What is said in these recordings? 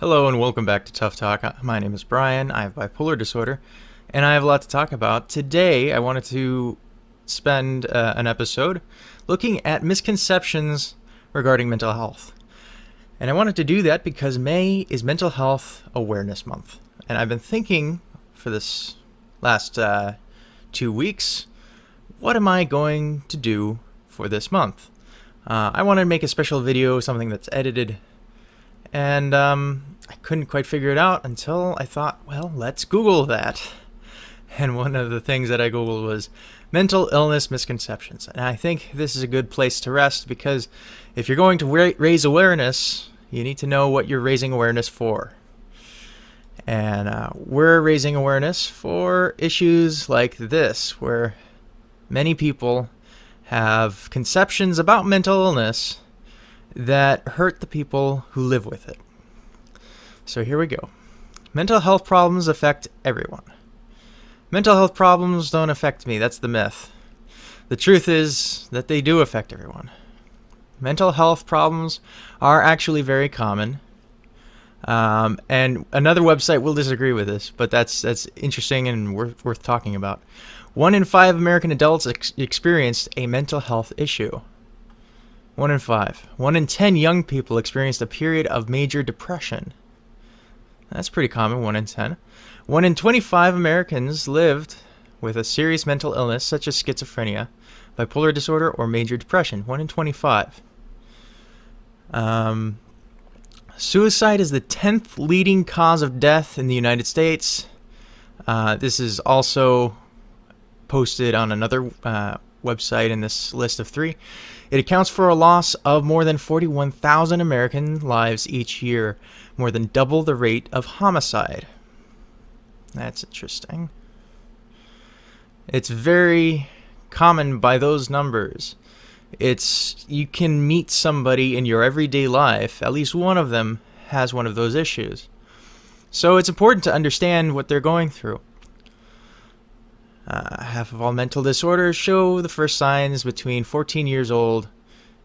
Hello and welcome back to Tough Talk. My name is Brian. I have bipolar disorder, and I have a lot to talk about. Today, I wanted to spend an episode looking at misconceptions regarding mental health. And I wanted to do that because May is Mental Health Awareness Month. And I've been thinking for this last 2 weeks, what am I going to do for this month? I wanted to make a special video, something that's edited, and I couldn't quite figure it out until I thought, well, let's Google that. And one of the things that I Googled was mental illness misconceptions. And I think this is a good place to rest because if you're going to raise awareness, you need to know what you're raising awareness for. And we're raising awareness for issues like this, where many people have conceptions about mental illness that hurt the people who live with it. So here we go. Mental health problems affect everyone. Mental health problems don't affect me. That's the myth. The truth is that they do affect everyone. Mental health problems are actually very common. And another website will disagree with this, but that's interesting and worth talking about. 1 in 5 American adults experienced a mental health issue. 1 in 5. 1 in 10 young people experienced a period of major depression. That's pretty common, 1 in 10. 1 in 25 Americans lived with a serious mental illness such as schizophrenia, bipolar disorder, or major depression. 1 in 25. Suicide is the 10th leading cause of death in the United States. This is also posted on another website in this list of 3. It accounts for a loss of more than 41,000 American lives each year, more than double the rate of homicide. That's interesting. It's very common by those numbers. You can meet somebody in your everyday life, at least one of them has one of those issues. So it's important to understand what they're going through. Half of all mental disorders show the first signs between 14 years old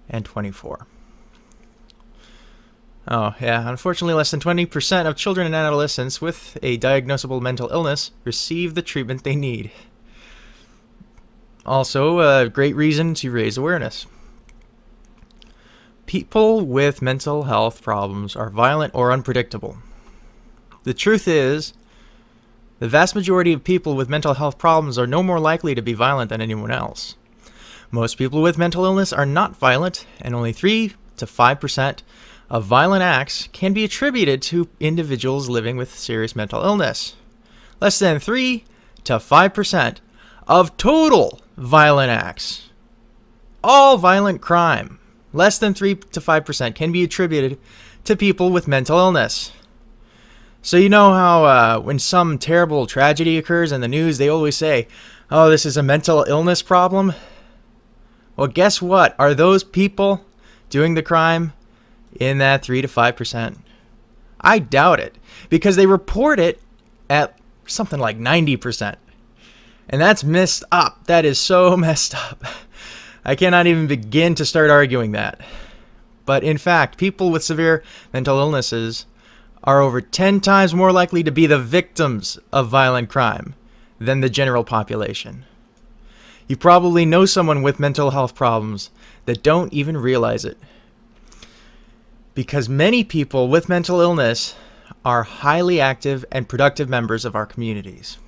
and 24. Oh, yeah. Unfortunately, less than 20% of children and adolescents with a diagnosable mental illness receive the treatment they need. Also, a great reason to raise awareness. People with mental health problems are violent or unpredictable. The truth is, the vast majority of people with mental health problems are no more likely to be violent than anyone else. Most people with mental illness are not violent, and only 3 to 5% of violent acts can be attributed to individuals living with serious mental illness. Less than 3 to 5% of total violent acts, all violent crime, less than 3 to 5% can be attributed to people with mental illness. So you know how when some terrible tragedy occurs in the news, they always say, oh, this is a mental illness problem? Well, guess what? Are those people doing the crime in that 3 to 5%? I doubt it, because they report it at something like 90%. And that's messed up. That is so messed up. I cannot even begin to start arguing that. But in fact, people with severe mental illnesses are over 10 times more likely to be the victims of violent crime than the general population. You probably know someone with mental health problems that don't even realize it. Because many people with mental illness are highly active and productive members of our communities.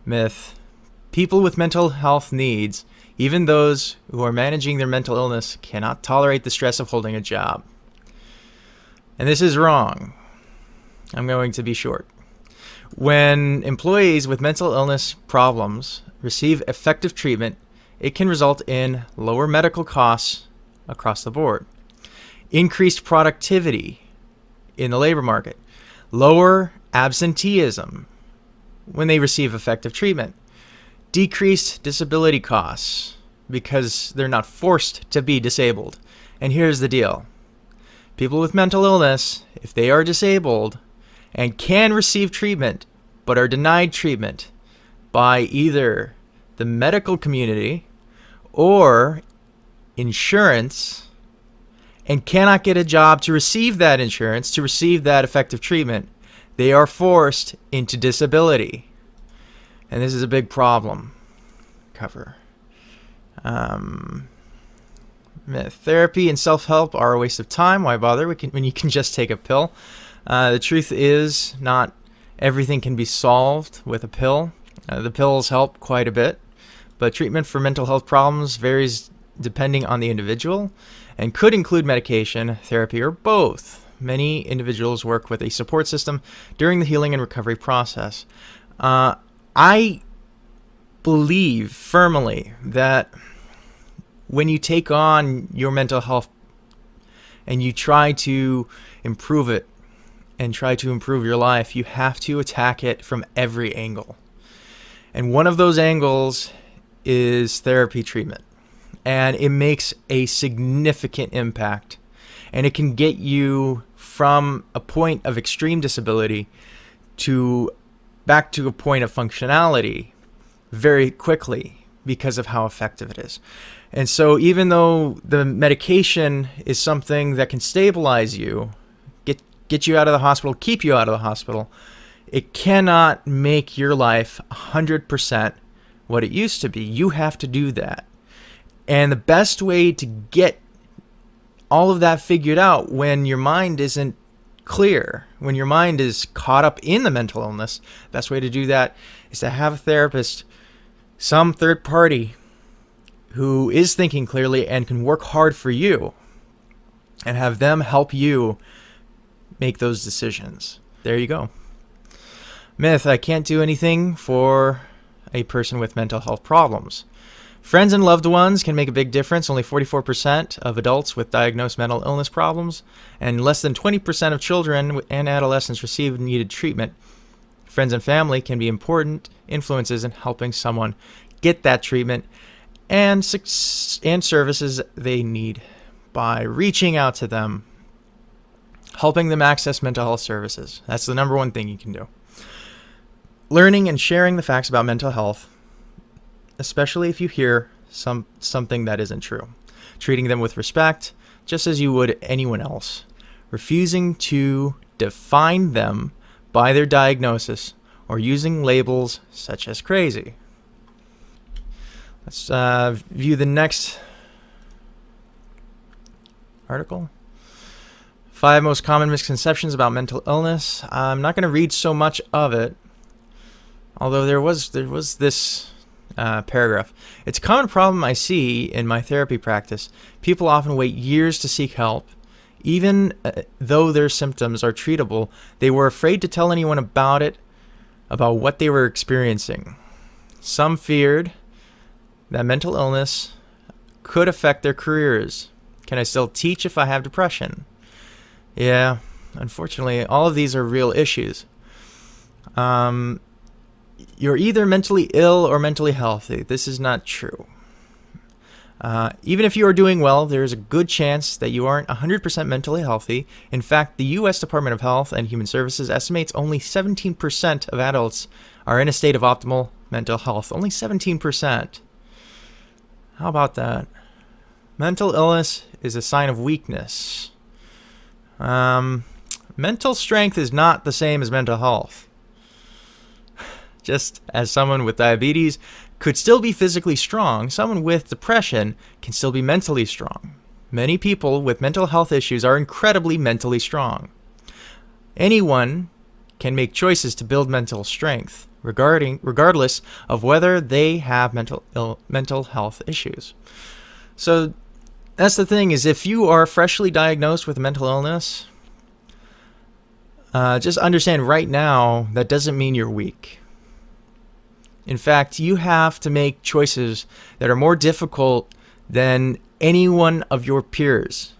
Myth. People with mental health needs, even those who are managing their mental illness, cannot tolerate the stress of holding a job. And this is wrong. I'm going to be short. When employees with mental illness problems receive effective treatment, it can result in lower medical costs across the board, increased productivity in the labor market, lower absenteeism when they receive effective treatment, decreased disability costs because they're not forced to be disabled. And here's the deal. People with mental illness, if they are disabled and can receive treatment but are denied treatment by either the medical community or insurance and cannot get a job to receive that insurance, to receive that effective treatment, they are forced into disability. And this is a big problem. Cover. Therapy and self-help are a waste of time. Why bother when you can just take a pill? The truth is, not everything can be solved with a pill. The pills help quite a bit, but treatment for mental health problems varies depending on the individual and could include medication, therapy, or both. Many individuals work with a support system during the healing and recovery process. I believe firmly that when you take on your mental health and you try to improve it and try to improve your life, you have to attack it from every angle. And one of those angles is therapy treatment. And it makes a significant impact. And it can get you from a point of extreme disability back to a point of functionality very quickly because of how effective it is. And so even though the medication is something that can stabilize you, get you out of the hospital, keep you out of the hospital, it cannot make your life 100% what it used to be. You have to do that. And the best way to get all of that figured out when your mind isn't clear, when your mind is caught up in the mental illness, the best way to do that is to have a therapist, some third party who is thinking clearly and can work hard for you, and have them help you make those decisions. There you go. Myth: I can't do anything for a person with mental health problems. Friends and loved ones can make a big difference. Only 44% of adults with diagnosed mental illness problems and less than 20% of children and adolescents receive needed treatment. Friends and family can be important influences in helping someone get that treatment and services they need by reaching out to them, helping them access mental health services. That's the number one thing you can do. Learning and sharing the facts about mental health, especially if you hear something that isn't true. Treating them with respect, just as you would anyone else. Refusing to define them by their diagnosis or using labels such as crazy. Let's view the next article. 5 most common misconceptions about mental illness. I'm not going to read so much of it, although there was this paragraph. It's a common problem I see in my therapy practice. People often wait years to seek help. Even though their symptoms are treatable, they were afraid to tell anyone about what they were experiencing. Some feared that mental illness could affect their careers. Can I still teach if I have depression? Yeah, unfortunately, all of these are real issues. You're either mentally ill or mentally healthy. This is not true. Even if you are doing well, there is a good chance that you aren't 100% mentally healthy. In fact, the U.S. Department of Health and Human Services estimates only 17% of adults are in a state of optimal mental health. Only 17%. How about that? Mental illness is a sign of weakness. Mental strength is not the same as mental health. Just as someone with diabetes could still be physically strong, someone with depression can still be mentally strong. Many people with mental health issues are incredibly mentally strong. Anyone can make choices to build mental strength, regardless of whether they have mental health issues. So that's the thing, is if you are freshly diagnosed with a mental illness, just understand right now that doesn't mean you're weak. In fact, you have to make choices that are more difficult than any one of your peers.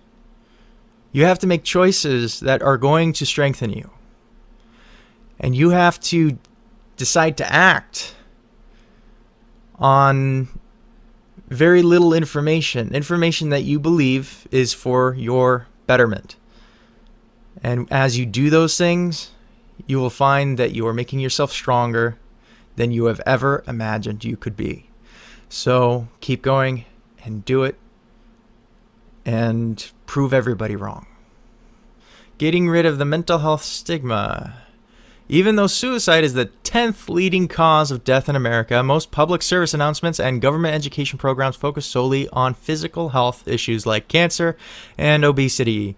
You have to make choices that are going to strengthen you. And you have to decide to act on very little information that you believe is for your betterment. And as you do those things, you will find that you are making yourself stronger than you have ever imagined you could be. So keep going and do it. And prove everybody wrong. Getting rid of the mental health stigma. Even though suicide is the 10th leading cause of death in America, most public service announcements and government education programs focus solely on physical health issues like cancer and obesity.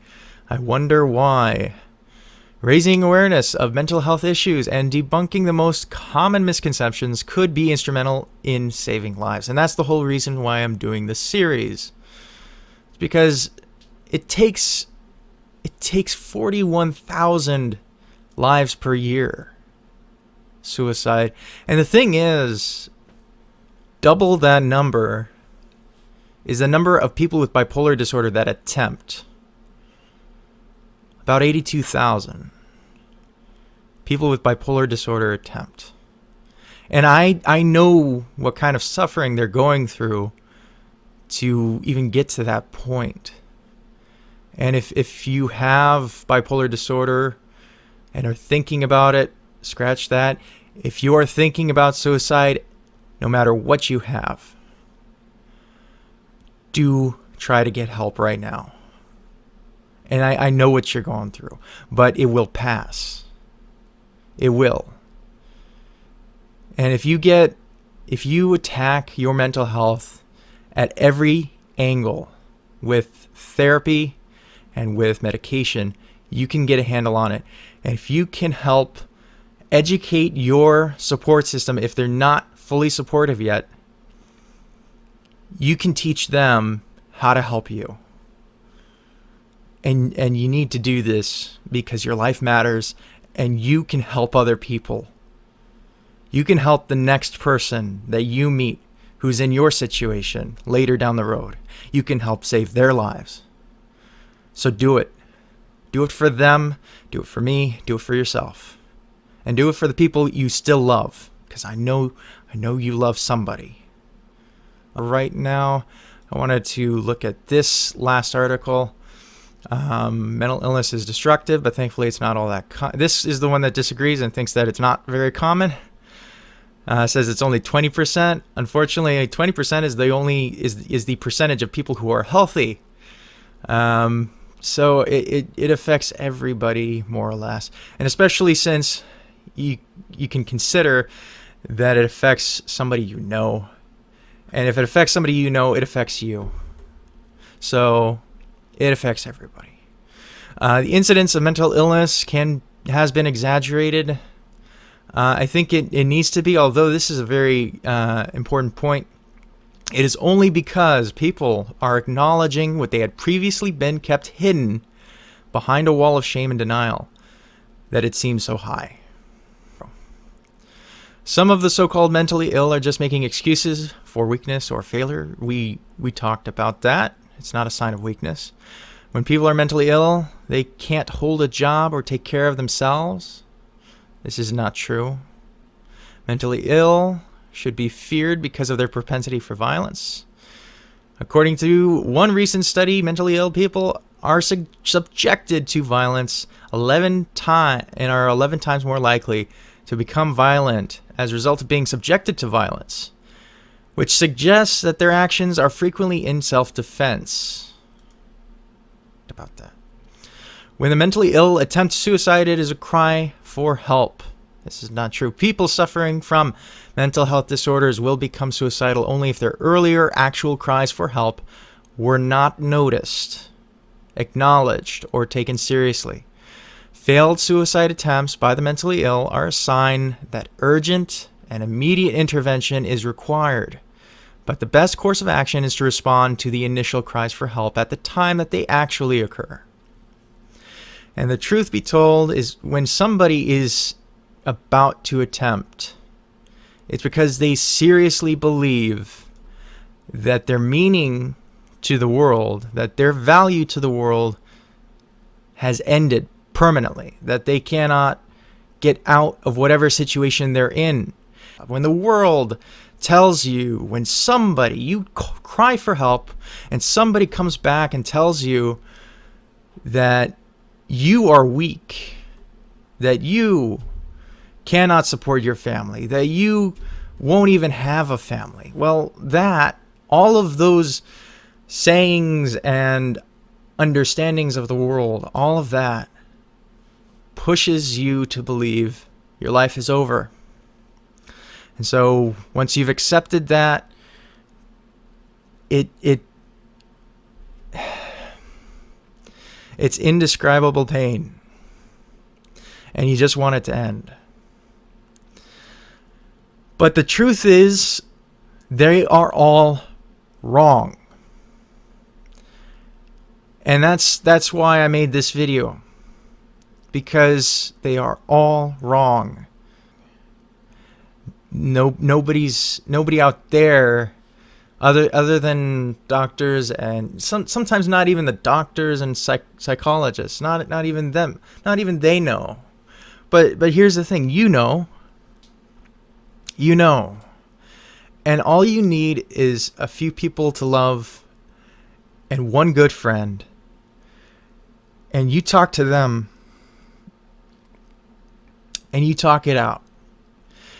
I wonder why. Raising awareness of mental health issues and debunking the most common misconceptions could be instrumental in saving lives. And that's the whole reason why I'm doing this series. It's because it takes 41,000 lives per year. Suicide. And the thing is, double that number is the number of people with bipolar disorder that attempt. About 82,000 people with bipolar disorder attempt. And I know what kind of suffering they're going through to even get to that point. And if you have bipolar disorder and are thinking about it, scratch that. If you are thinking about suicide, no matter what you have, do try to get help right now. And I know what you're going through, but it will pass. It will. And if you attack your mental health at every angle with therapy and with medication, you can get a handle on it. And if you can help educate your support system, if they're not fully supportive yet, you can teach them how to help you. And you need to do this because your life matters and you can help other people. You can help the next person that you meet who's in your situation later down the road. You can help save their lives. So do it. Do it for them. Do it for me. Do it for yourself. And do it for the people you still love. Because I know you love somebody. Right now, I wanted to look at this last article. Mental illness is destructive, but thankfully it's not all that this is the one that disagrees and thinks that it's not very common. Says it's only 20%. Unfortunately, 20% is the percentage of people who are healthy. So it affects everybody more or less, and especially since you can consider that it affects somebody you know, and if it affects somebody you know, it affects you. So it affects everybody. The incidence of mental illness has been exaggerated. I think it needs to be, although this is a very important point. It is only because people are acknowledging what they had previously been kept hidden behind a wall of shame and denial that it seems so high. Some of the so-called mentally ill are just making excuses for weakness or failure. We talked about that. It's not a sign of weakness. When people are mentally ill, they can't hold a job or take care of themselves. This is not true. Mentally ill should be feared because of their propensity for violence. According to one recent study, mentally ill people are subjected to violence 11 times and are 11 times more likely to become violent as a result of being subjected to violence, which suggests that their actions are frequently in self-defense. About that. When the mentally ill attempt suicide, it is a cry for help. This is not true. People suffering from mental health disorders will become suicidal only if their earlier actual cries for help were not noticed, acknowledged, or taken seriously. Failed suicide attempts by the mentally ill are a sign that urgent and immediate intervention is required. But the best course of action is to respond to the initial cries for help at the time that they actually occur. And the truth be told is when somebody is about to attempt, it's because they seriously believe that their meaning to the world, that their value to the world has ended permanently, that they cannot get out of whatever situation they're in. When the world tells you, when somebody, you cry for help and somebody comes back and tells you that you are weak, that you cannot support your family, that you won't even have a family. Well, all of those sayings and understandings of the world, all of that pushes you to believe your life is over. And so once you've accepted that, it's indescribable pain, and you just want it to end. But the truth is, they are all wrong. And that's why I made this video, because they are all wrong. Nobody out there, other than doctors, and sometimes not even the doctors and psychologists, not even them, not even they know. But here's the thing, you know, and all you need is a few people to love and one good friend, and you talk to them and you talk it out.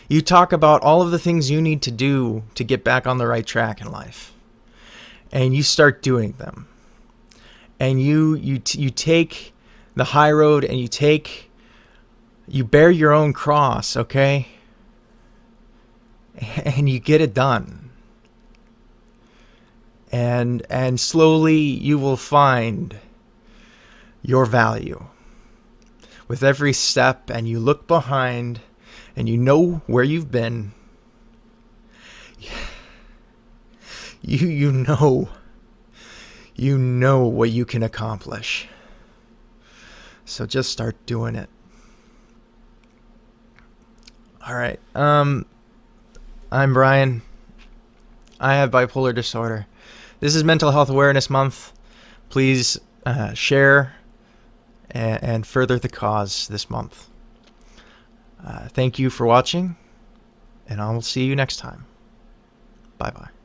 You talk about all of the things you need to do to get back on the right track in life, and you start doing them. And you take the high road, and you bear your own cross, okay? And you get it done. And slowly you will find your value with every step, and you look behind and you know where you've been. You know what you can accomplish. So just start doing it. All right. I'm Brian. I have bipolar disorder. This is Mental Health Awareness Month. Please share and further the cause this month. Thank you for watching, and I will see you next time. Bye-bye.